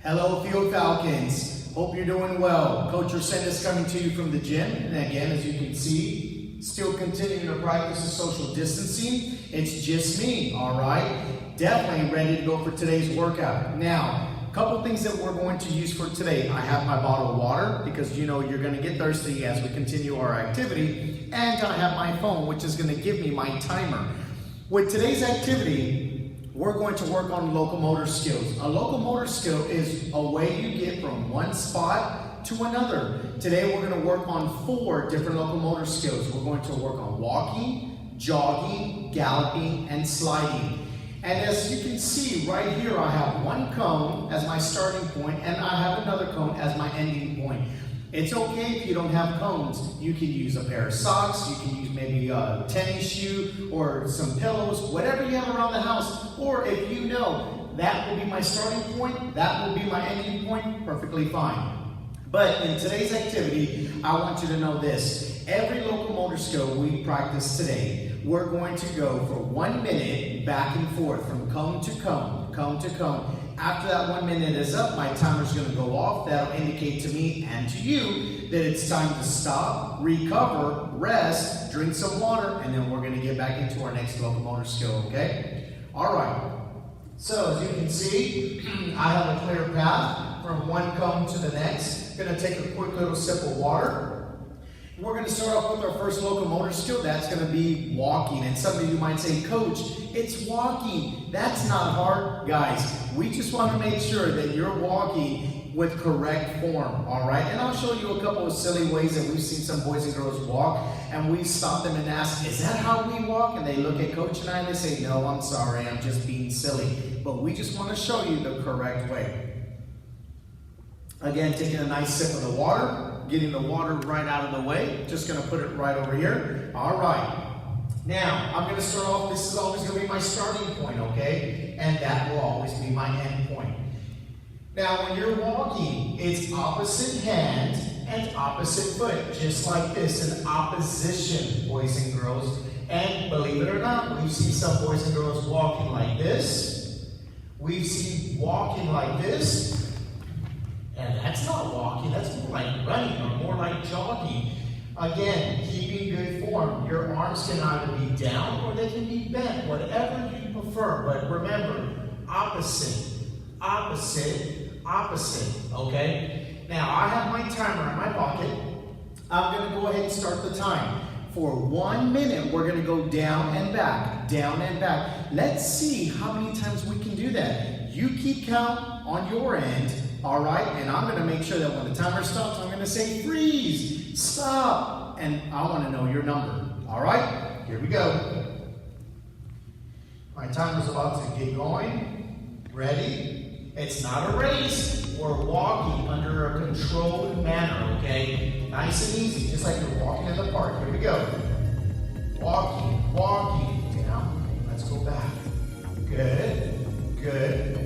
Hello, Field Falcons. Hope you're doing well. Coach Resendiz coming to you from the gym. And again, as you can see, still continuing to practice the social distancing. It's just me, all right? Definitely ready to go for today's workout. Now, a couple things that we're going to use for today. I have my bottle of water because you know you're going to get thirsty as we continue our activity. And I have my phone, which is going to give me my timer. With today's activity, we're going to work on locomotor skills. A locomotor skill is a way you get from one spot to another. Today we're going to work on 4 different locomotor skills. We're going to work on walking, jogging, galloping, and sliding. And as you can see right here, I have one cone as my starting point and I have another cone as my ending point. It's okay if you don't have cones. You can use a pair of socks, you can use maybe a tennis shoe or some pillows, whatever you have around the house. Or if you know that will be my starting point, that will be my ending point, perfectly fine. But in today's activity, I want you to know this. Every locomotor skill we practice today, we're going to go for 1 minute back and forth from cone to cone, cone to cone. After that 1 minute is up, my timer's going to go off. That'll indicate to me and to you that it's time to stop, recover, rest, drink some water, and then we're going to get back into our next locomotor skill, okay? All right. So as you can see, I have a clear path from one cone to the next. Going to take a quick little sip of water. We're going to start off with our first locomotor skill. That's going to be walking. And some of you might say, Coach, it's walking. That's not hard. Guys, we just want to make sure that you're walking with correct form, all right? And I'll show you a couple of silly ways that we've seen some boys and girls walk, and we stop them and ask, is that how we walk? And they look at Coach and I and they say, no, I'm sorry, I'm just being silly. But we just want to show you the correct way. Again, taking a nice sip of the water. Getting the water right out of the way. Just going to put it right over here. All right. Now, I'm going to start off. This is always going to be my starting point, okay? And that will always be my end point. Now, when you're walking, it's opposite hand and opposite foot. Just like this, in opposition, boys and girls. And believe it or not, we've seen some boys and girls walking like this. We've seen walking like this. And that's not walking, that's more like running or more like jogging. Again, keeping good form. Your arms can either be down or they can be bent, whatever you prefer. But remember, opposite, opposite, opposite, okay? Now, I have my timer in my pocket. I'm going to go ahead and start the time. For 1 minute, we're going to go down and back, down and back. Let's see how many times we can do that. You keep count on your end. All right, and I'm going to make sure that when the timer stops, I'm going to say freeze, stop, and I want to know your number. All right, here we go. My timer's about to get going. Ready? It's not a race. We're walking under a controlled manner, okay? Nice and easy, just like you're walking in the park. Here we go. Walking, walking, down. Let's go back. Good, good.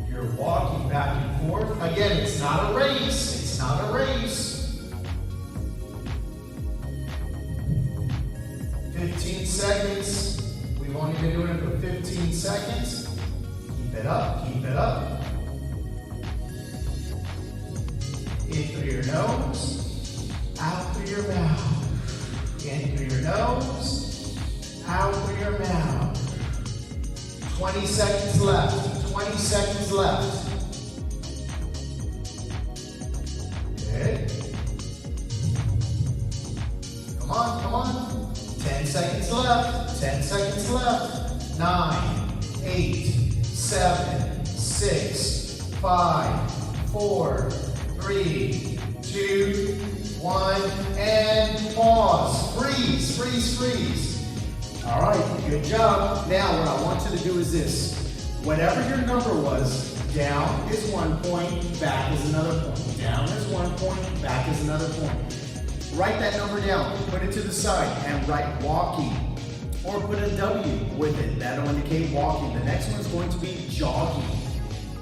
You're walking back and forth. Again, it's not a race. It's not a race. 15 seconds. We've only been doing it for 15 seconds. Keep it up. Keep it up. In through your nose. Out through your mouth. In through your nose. Out through your mouth. 20 seconds left. 20 seconds left. Good. Come on, come on. 10 seconds left. 10 seconds left. 9, 8, 7, 6, 5, 4, 3, 2, 1, and pause. Freeze, freeze, freeze. All right, good job. Now what I want you to do is this. Whatever your number was, down is 1 point, back is another point. Down is 1 point, back is another point. Write that number down, put it to the side, and write walking. Or put a W with it. That'll indicate walking. The next one is going to be jogging.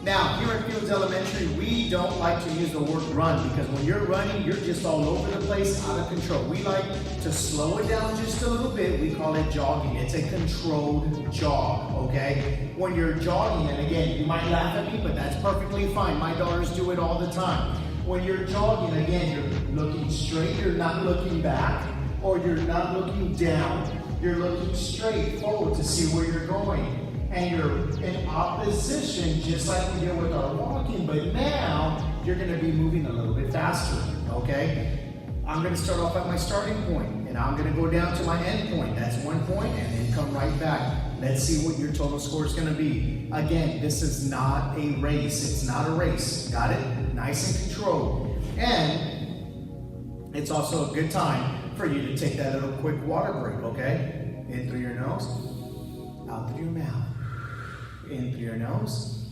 Now, here at Fields Elementary, we don't like to use the word run because when you're running, you're just all over the place, out of control. We like to slow it down just a little bit. We call it jogging. It's a controlled jog, okay? When you're jogging, and again, you might laugh at me, but that's perfectly fine. My daughters do it all the time. When you're jogging, again, you're looking straight, you're not looking back, or you're not looking down. You're looking straight forward to see where you're going. And you're in opposition, just like we did with our walking, but now you're going to be moving a little bit faster, okay? I'm going to start off at my starting point, and I'm going to go down to my end point. That's 1 point, and then come right back. Let's see what your total score is going to be. Again, this is not a race. It's not a race. Got it? Nice and controlled. And it's also a good time for you to take that little quick water break, okay? In through your nose, out through your mouth. In through your nose,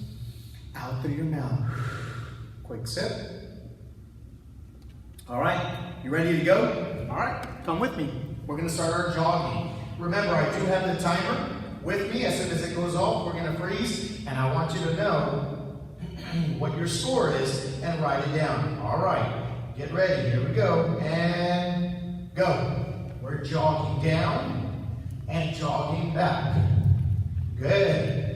out through your mouth. Quick sip. All right, you ready to go? All right, come with me. We're gonna start our jogging. Remember, I do have the timer with me. As soon as it goes off, we're gonna freeze, and I want you to know what your score is and write it down. All right, get ready, here we go, and go. We're jogging down and jogging back. Good.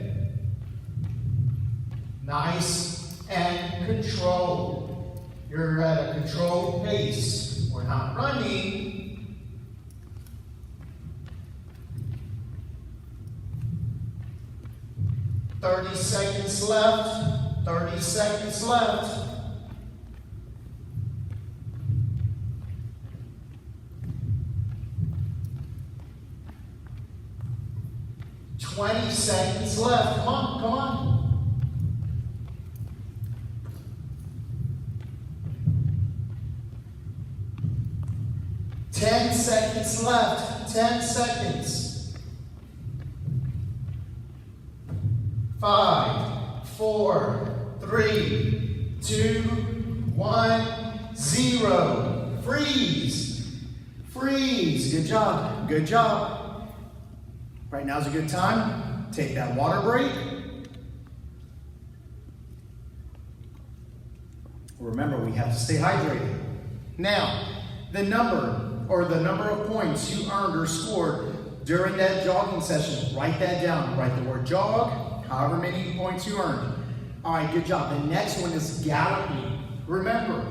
Nice and controlled. You're at a controlled pace. We're not running. "30 seconds left. 30 seconds left. "20 seconds left. Come on, come on. "10 seconds left. 10 seconds. 5, 4, 3, 2, 1, 0. Freeze. Freeze. Good job. Good job. Right now's a good time. Take that water break. Remember, we have to stay hydrated. Now, the number of points you earned or scored during that jogging session, write that down. Write the word jog, however many points you earned. All right, good job. The next one is galloping. Remember,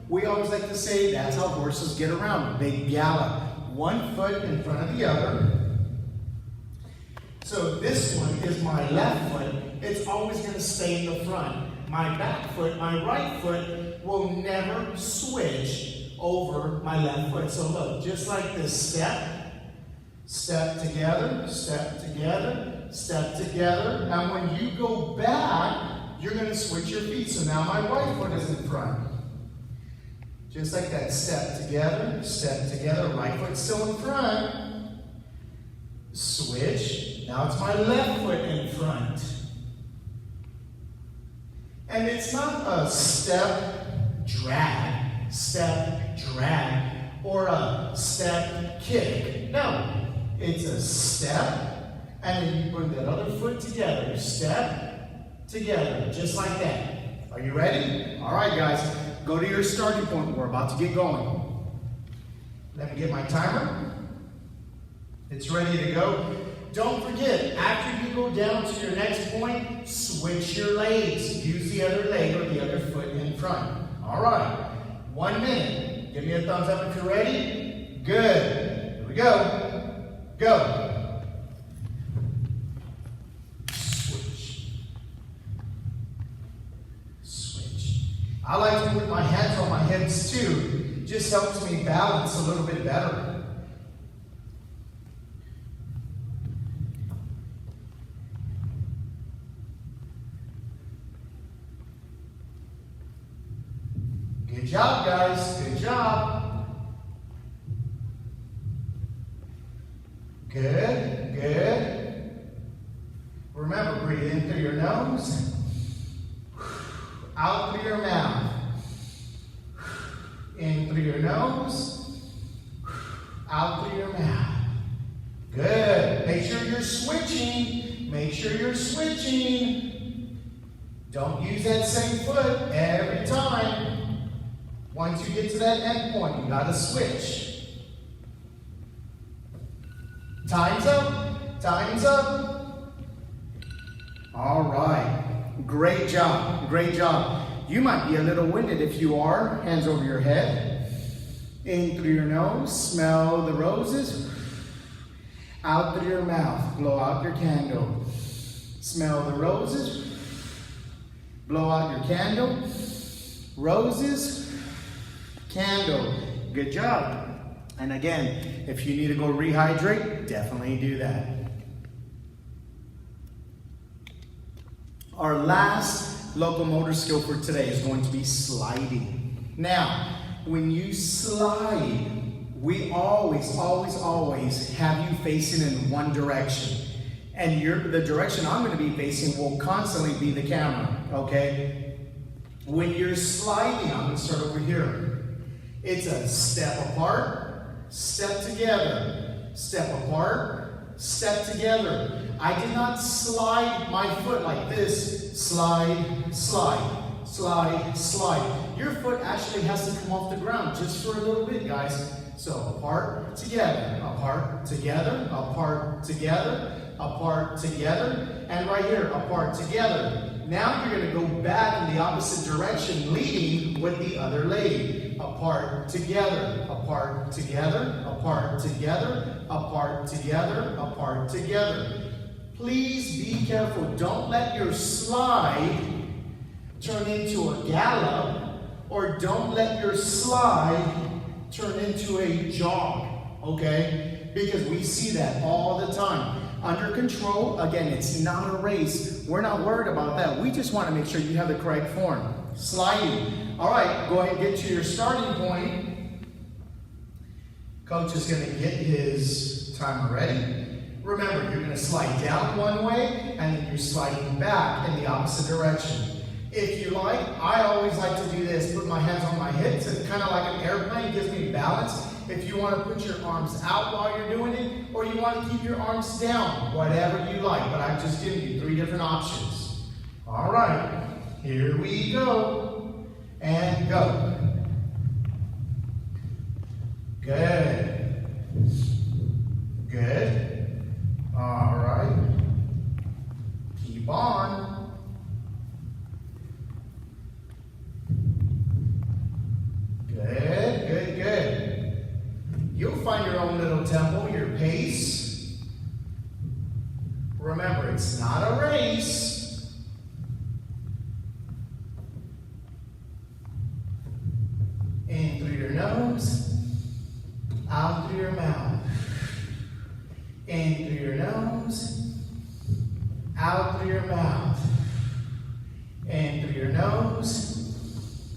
we always like to say that's how horses get around. They gallop, 1 foot in front of the other. So this one is my left foot. It's always going to stay in the front. My back foot, my right foot, will never switch over my left foot. So look, just like this, step together, step together, step together. And when you go back, you're going to switch your feet. So now my right foot is in front. Just like that, step together, right foot still in front. Switch. Now it's my left foot in front. And it's not a step, drag, or a step, kick. No, it's a step, and then you bring that other foot together. Step, together, just like that. Are you ready? All right, guys, go to your starting point. We're about to get going. Let me get my timer. It's ready to go. Don't forget, after you go down to your next point, switch your legs. Use the other leg or the other foot in front. All right. 1 minute. Give me a thumbs up if you're ready. Good. Here we go. Go. Switch. Switch. I like to put my hands on my hips too. Just helps me balance a little bit better. Good job, guys. Good job. Good, good. Remember, breathe in through your nose, out through your mouth. In through your nose, out through your mouth. Good. Make sure you're switching. Make sure you're switching. Don't use that same foot every time. Once you get to that end point, you gotta switch. Time's up, time's up. All right, great job, great job. You might be a little winded. If you are, hands over your head. In through your nose, smell the roses. Out through your mouth, blow out your candle. Smell the roses. Blow out your candle. Roses, candle. Good job. And again, if you need to go rehydrate, definitely do that. Our last locomotor skill for today is going to be sliding. Now, when you slide, we always have you facing in one direction. And the direction I'm going to be facing will constantly be the camera, okay? When you're sliding, I'm going to start over here. It's a step apart, step together, step apart, step together. I did not slide my foot like this. Slide, slide, slide, slide. Your foot actually has to come off the ground just for a little bit, guys. So apart, together, apart, together, apart, together, apart, together, and right here, apart, together. Now you're going to go back in the opposite direction, leading with the other leg. Apart, together, apart, together, apart, together, apart, together, apart, together. Please be careful. Don't let your slide turn into a gallop, or don't let your slide turn into a jog, okay? Because we see that all the time. Under control, again, it's not a race. We're not worried about that. We just want to make sure you have the correct form. Sliding. All right, go ahead and get to your starting point. Coach is going to get his timer ready. Remember, you're going to slide down one way, and then you're sliding back in the opposite direction. If you like, I always like to do this, put my hands on my hips, and kind of like an airplane, gives me balance. If you want to put your arms out while you're doing it, or you want to keep your arms down, whatever you like, but I've just given you 3 different options. All right, here we go, and go. Good. Good. All right. Keep on. Good, good, good. You'll find your own little tempo, your pace. Remember, it's not a race. In through your nose, out through your mouth. In through your nose, out through your mouth. In through your nose,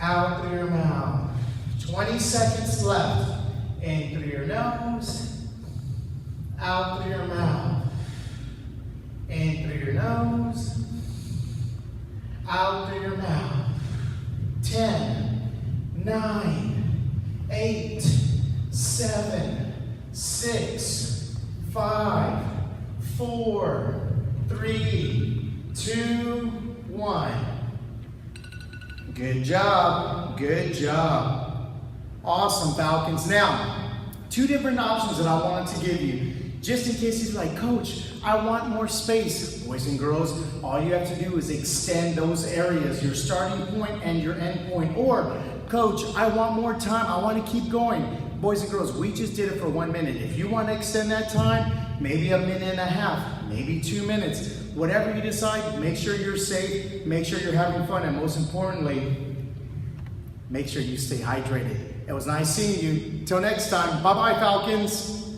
out through your mouth. 20 seconds left. In through your nose, out through your mouth. In through your nose, out through your mouth. 10, 9, 8, 7, 6, 5, 4, 3, 2, 1. Good job. Good job. Awesome, Falcons. Now, 2 different options that I wanted to give you. Just in case you're like, Coach, I want more space. Boys and girls, all you have to do is extend those areas, your starting point and your end point. Or, Coach, I want more time. I want to keep going. Boys and girls, we just did it for 1 minute. If you want to extend that time, maybe 1.5 minutes, maybe 2 minutes. Whatever you decide, make sure you're safe, make sure you're having fun, and most importantly, make sure you stay hydrated. It was nice seeing you. Till next time, bye-bye, Falcons.